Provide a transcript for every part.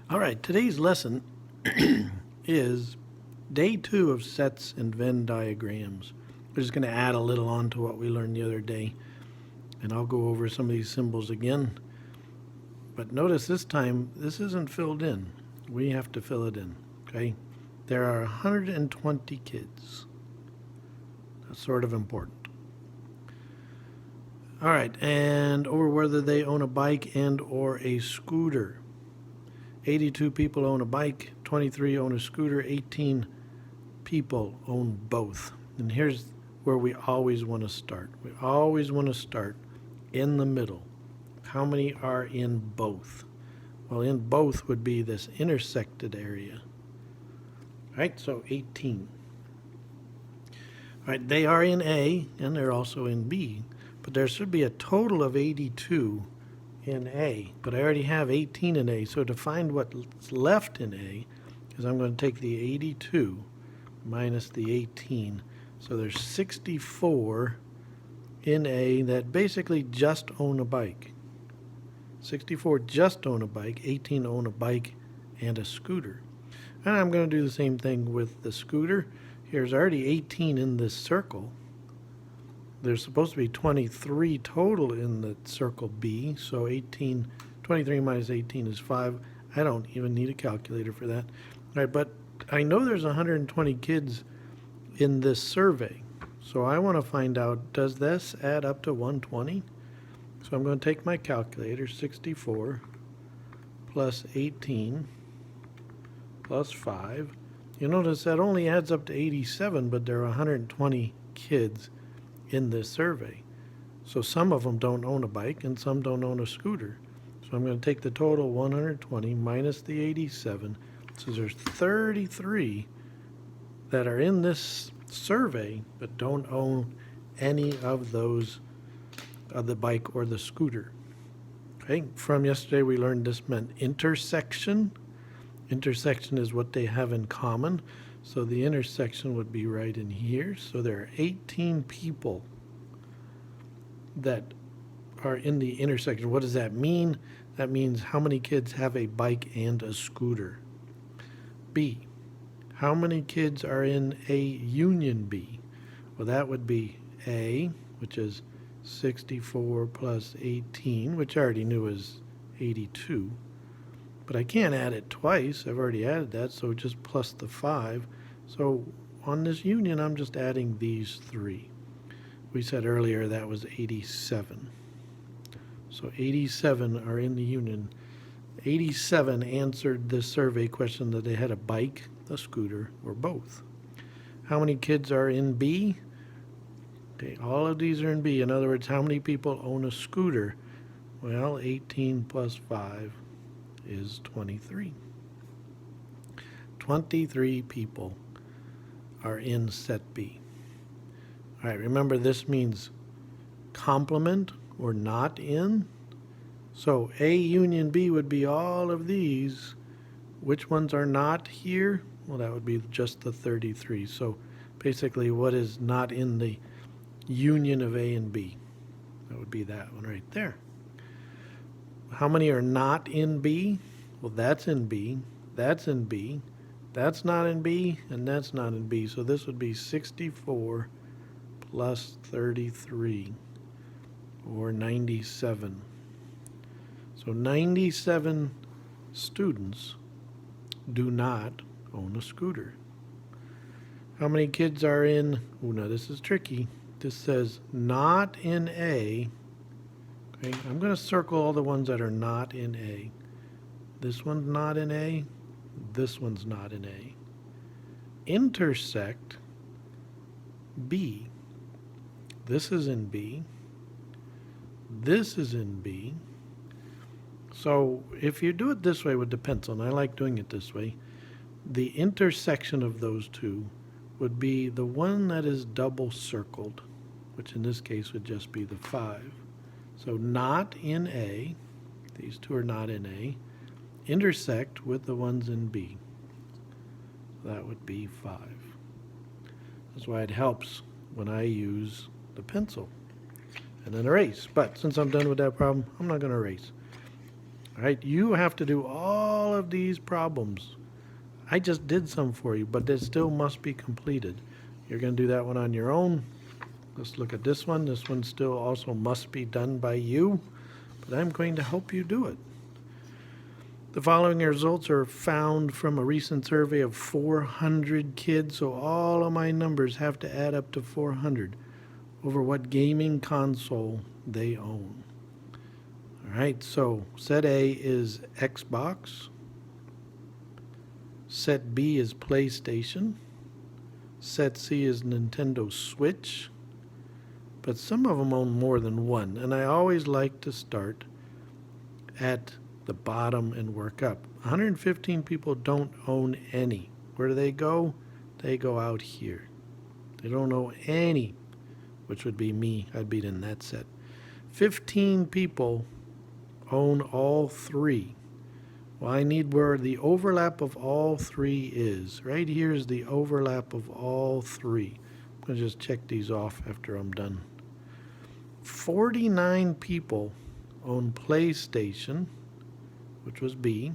All right, today's lesson is day 2 of sets and Venn diagrams. We're just going to add a little on to what we learned the other day, and I'll go over some of these symbols again. But notice this time, this isn't filled in. We have to fill it in, okay? There are 120 kids. That's sort of important. All right, and over whether they own a bike and or a scooter. 82 people own a bike, 23 own a scooter, 18 people own both. And here's where we always want to start. We always want to start in the middle. How many are in both? Well, in both would be this intersected area. All right, so 18. All right, they are in A and they're also in B, but there should be a total of 82 in A, but I already have 18 in A, so to find what's left in A is I'm going to take the 82 minus the 18, so there's 64 in A that basically just own a bike. 64 just own a bike, 18 own a bike and a scooter. And I'm going to do the same thing with the scooter. Here's already 18 in this circle. There's supposed to be 23 total in the circle B, so 23 minus 18 is 5. I don't even need a calculator for that. All right, but I know there's 120 kids in this survey, so I want to find out, does this add up to 120? So I'm going to take my calculator, 64 plus 18 plus 5. You notice that only adds up to 87, but there are 120 kids in this survey. So some of them don't own a bike and some don't own a scooter. So I'm going to take the total 120 minus the 87. So there's 33 that are in this survey but don't own any of those of the bike or the scooter. Okay, from yesterday we learned this meant intersection. Intersection is what they have in common. So the intersection would be right in here. So there are 18 people that are in the intersection. What does that mean? That means how many kids have a bike and a scooter. B, how many kids are in a union B? Well, that would be A, which is 64 plus 18, which I already knew is 82. But I can't add it twice. I've already added that, so just plus the 5. So on this union, I'm just adding these 3. We said earlier that was 87. So 87 are in the union. 87 answered this survey question that they had a bike, a scooter, or both. How many kids are in B? Okay, all of these are in B. In other words, how many people own a scooter? Well, 18 plus 5 is 23. 23 people are in set B. All right, remember this means complement or not in. So A union B would be all of these. Which ones are not here? Well, that would be just the 33. So basically what is not in the union of A and B? That would be that one right there. How many are not in B? Well, that's in B, that's in B, that's not in B, and that's not in B. So this would be 64 plus 33, or 97. So 97 students do not own a scooter. How many kids are in, oh, now this is tricky. This says not in A. Okay, I'm going to circle all the ones that are not in A. This one's not in A. This one's not in A. Intersect B. This is in B. This is in B. So if you do it this way with the pencil, and I like doing it this way, the intersection of those two would be the one that is double circled, which in this case would just be the 5. So not in A, these two are not in A, intersect with the ones in B. That would be 5. That's why it helps when I use the pencil and then erase. But since I'm done with that problem, I'm not going to erase. All right, you have to do all of these problems. I just did some for you, but they still must be completed. You're going to do that one on your own. Let's look at this one. This one still also must be done by you, but I'm going to help you do it. The following results are found from a recent survey of 400 kids, so all of my numbers have to add up to 400 over what gaming console they own. All right, so set A is Xbox, set B is PlayStation, set C is Nintendo Switch, but some of them own more than one, and I always like to start at the bottom and work up. 115 people don't own any. Where do they go? They go out here. They don't own any, which would be me. I'd be in that set. 15 people own all three. Well, I need where the overlap of all three is. Right here is the overlap of all three. I'm going to just check these off after I'm done. 49 people own PlayStation, which was B,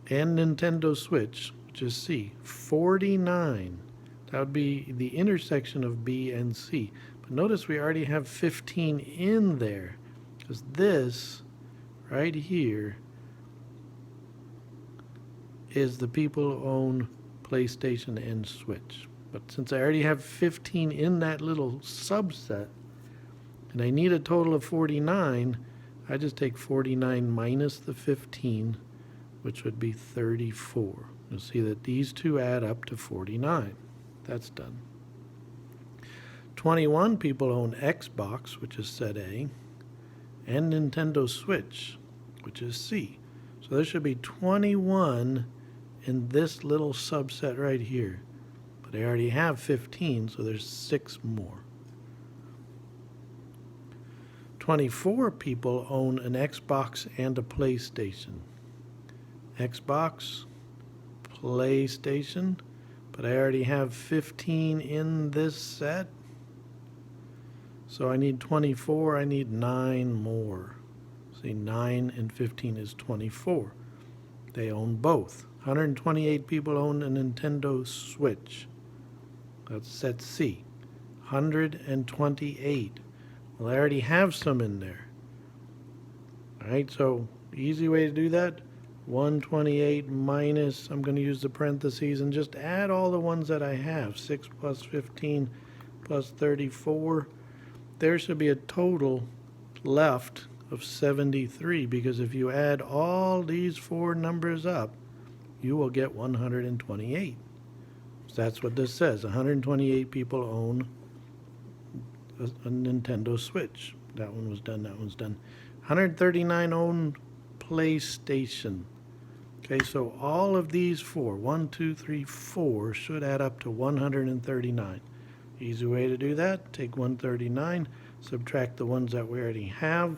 and Nintendo Switch, which is C. 49. That would be the intersection of B and C. But notice we already have 15 in there, because this right here is the people who own PlayStation and Switch. But since I already have 15 in that little subset, and I need a total of 49, I just take 49 minus the 15, which would be 34. You'll see that these two add up to 49. That's done. 21 people own Xbox, which is set A, and Nintendo Switch, which is C. So there should be 21 in this little subset right here. But they already have 15, so there's 6 more. 24 people own an Xbox and a PlayStation. Xbox, PlayStation, but I already have 15 in this set. So I need 24, I need 9 more. See, 9 and 15 is 24. They own both. 128 people own a Nintendo Switch. That's set C. 128. Well, I already have some in there. All right, so the easy way to do that, 128 minus, I'm going to use the parentheses and just add all the ones that I have. 6 plus 15 plus 34. There should be a total left of 73, because if you add all these 4 numbers up, you will get 128. So that's what this says. 128 people own a Nintendo Switch. That one was done, that one's done. 139 own PlayStation. Okay, so all of these 4, 1, 2, 3, 4, should add up to 139. Easy way to do that, take 139, subtract the ones that we already have.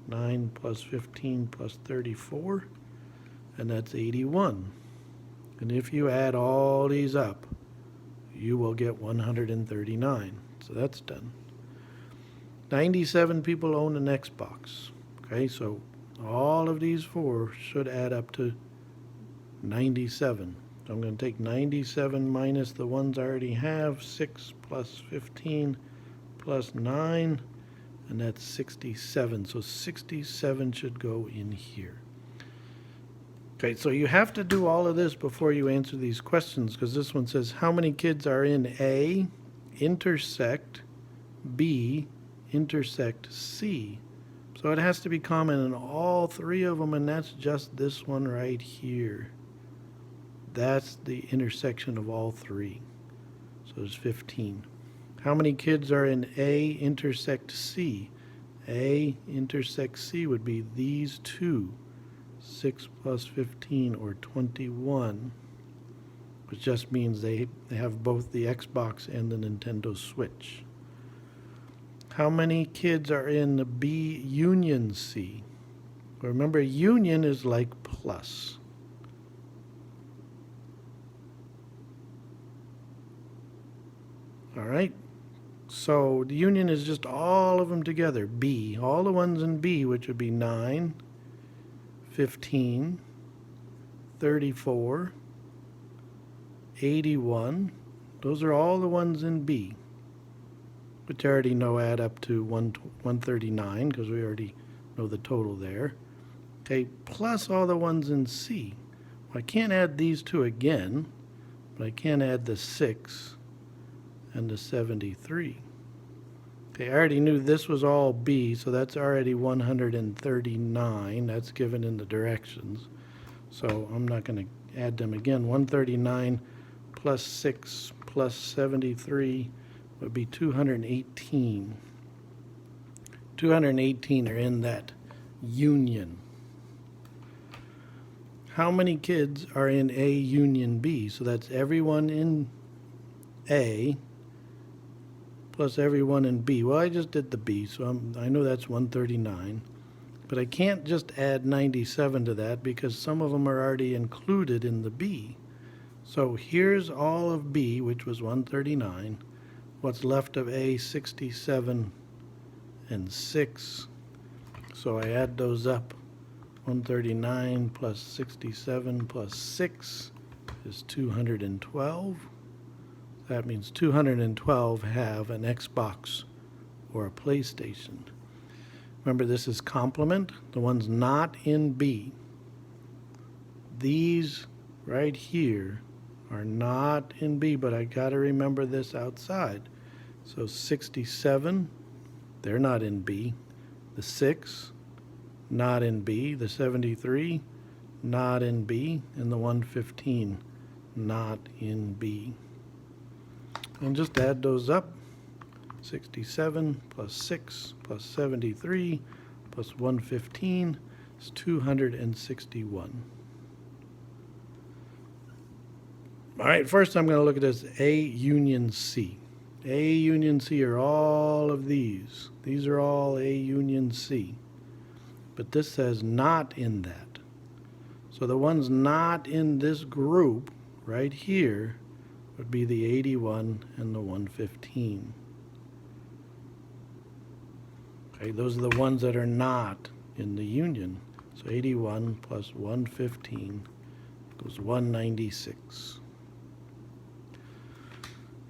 9 plus 15 plus 34, and that's 81. And if you add all these up, you will get 139. So that's done. 97 people own an Xbox. Okay, so all of these 4 should add up to 97. So I'm going to take 97 minus the ones I already have. 6 plus 15 plus 9, and that's 67. So 67 should go in here. Okay, so you have to do all of this before you answer these questions, because this one says, how many kids are in A, intersect B, intersect C? So it has to be common in all 3 of them, and that's just this one right here. That's the intersection of all 3. So there's 15. How many kids are in A intersect C? A intersect C would be these 2. 6 plus 15, or 21, which just means they have both the Xbox and the Nintendo Switch. How many kids are in the B union C? Remember, union is like plus. All right, so the union is just all of them together. B, all the ones in B, which would be 9, 15, 34, 81. Those are all the ones in B, which I already know add up to 139 because we already know the total there. Okay, plus all the ones in C. Well, I can't add these two again, but I can add the 6 and the 73. Okay, I already knew this was all B, so that's already 139. That's given in the directions. So I'm not going to add them again. 139 plus 6 plus 73 would be 218. 218 are in that union. How many kids are in A union B? So that's everyone in A plus everyone in B. Well, I just did the B, so I know that's 139. But I can't just add 97 to that because some of them are already included in the B. So here's all of B, which was 139. What's left of A, 67 and 6. So I add those up. 139 plus 67 plus 6 is 212. That means 212 have an Xbox or a PlayStation. Remember, this is complement. The ones not in B. These right here are not in B, but I got to remember this outside. So 67, they're not in B. The 6, not in B. The 73, not in B. And the 115, not in B. And just add those up. 67 plus 6 plus 73 plus 115 is 261. All right, first I'm going to look at this A union C. A union C are all of these. These are all A union C. But this says not in that. So the ones not in this group right here would be the 81 and the 115. Okay, those are the ones that are not in the union. So 81 plus 115 equals 196.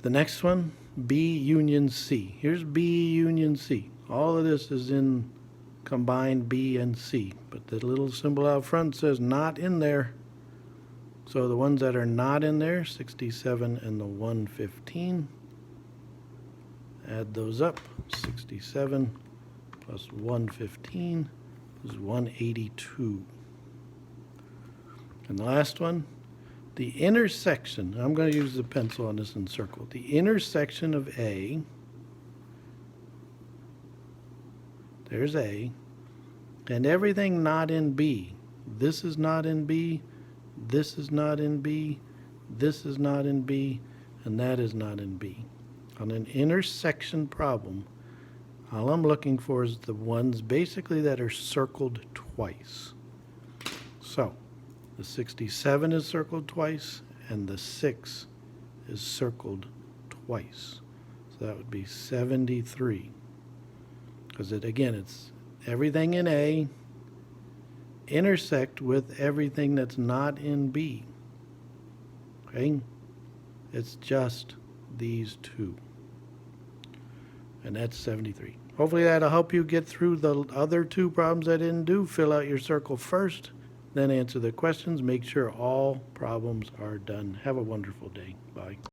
The next one, B union C. Here's B union C. All of this is in combined B and C, but the little symbol out front says not in there. So the ones that are not in there, 67 and the 115, add those up. 67 plus 115 is 182. And the last one, the intersection, I'm going to use the pencil on this and circle. The intersection of A, there's A, and everything not in B. This is not in B, this is not in B, this is not in B, and that is not in B. On an intersection problem, all I'm looking for is the ones basically that are circled twice. So the 67 is circled twice, and the 6 is circled twice. So that would be 73. Because it's everything in A intersect with everything that's not in B. Okay? It's just these two. And that's 73. Hopefully that'll help you get through the other two problems I didn't do. Fill out your circle first, then answer the questions. Make sure all problems are done. Have a wonderful day. Bye.